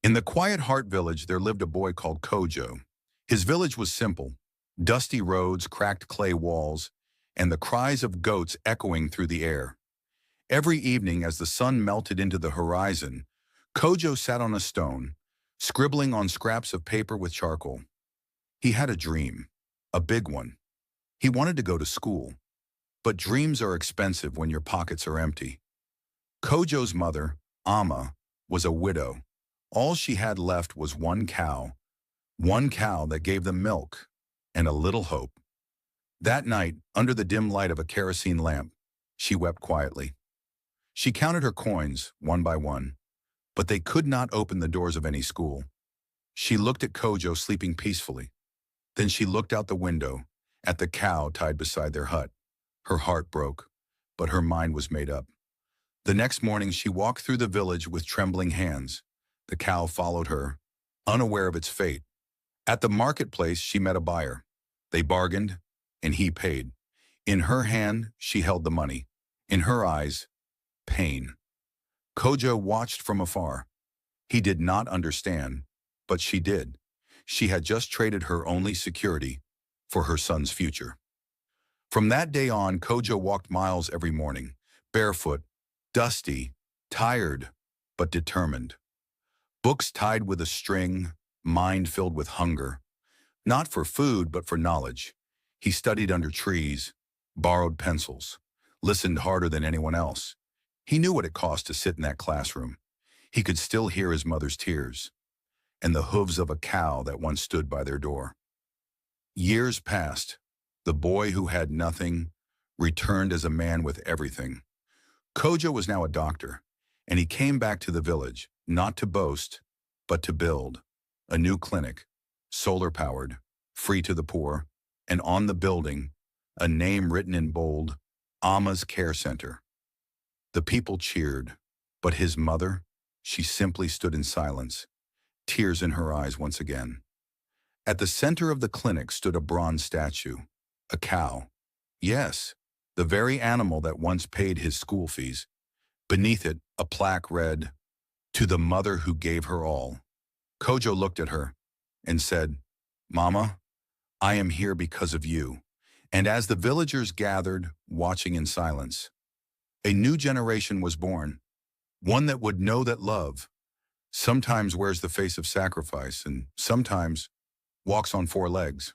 In the Quiet Heart village, there lived a boy called Kojo. His village was simple: dusty roads, cracked clay walls, and the cries of goats echoing through the air. Every evening, as the sun melted into the horizon, Kojo sat on a stone, scribbling on scraps of paper with charcoal. He had a dream, a big one. He wanted to go to school. But dreams are expensive when your pockets are empty. Kojo's mother, Amma, was a widow. All she had left was one cow that gave them milk and a little hope. That night, under the dim light of a kerosene lamp, she wept quietly. She counted her coins, one by one, but they could not open the doors of any school. She looked at Kojo sleeping peacefully. Then she looked out the window, at the cow tied beside their hut. Her heart broke, but her mind was made up. The next morning, she walked through the village with trembling hands. The cow followed her, unaware of its fate. At the marketplace, she met a buyer. They bargained, and he paid. In her hand, she held the money. In her eyes, pain. Kojo watched from afar. He did not understand, but she did. She had just traded her only security for her son's future. From that day on, Kojo walked miles every morning, barefoot, dusty, tired, but determined. Books tied with a string, mind filled with hunger. Not for food, but for knowledge. He studied under trees, borrowed pencils, listened harder than anyone else. He knew what it cost to sit in that classroom. He could still hear his mother's tears and the hooves of a cow that once stood by their door. Years passed. The boy who had nothing returned as a man with everything. Kojo was now a doctor, and he came back to the village, not to boast, but to build a new clinic, solar-powered, free to the poor, and on the building, a name written in bold, Amma's Care Center. The people cheered, but his mother, she simply stood in silence, tears in her eyes once again. At the center of the clinic stood a bronze statue, a cow. Yes, the very animal that once paid his school fees. Beneath it, a plaque read, "To the mother who gave her all." Kojo looked at her and said, "Mama, I am here because of you." And as the villagers gathered, watching in silence, a new generation was born, one that would know that love sometimes wears the face of sacrifice and sometimes walks on four legs.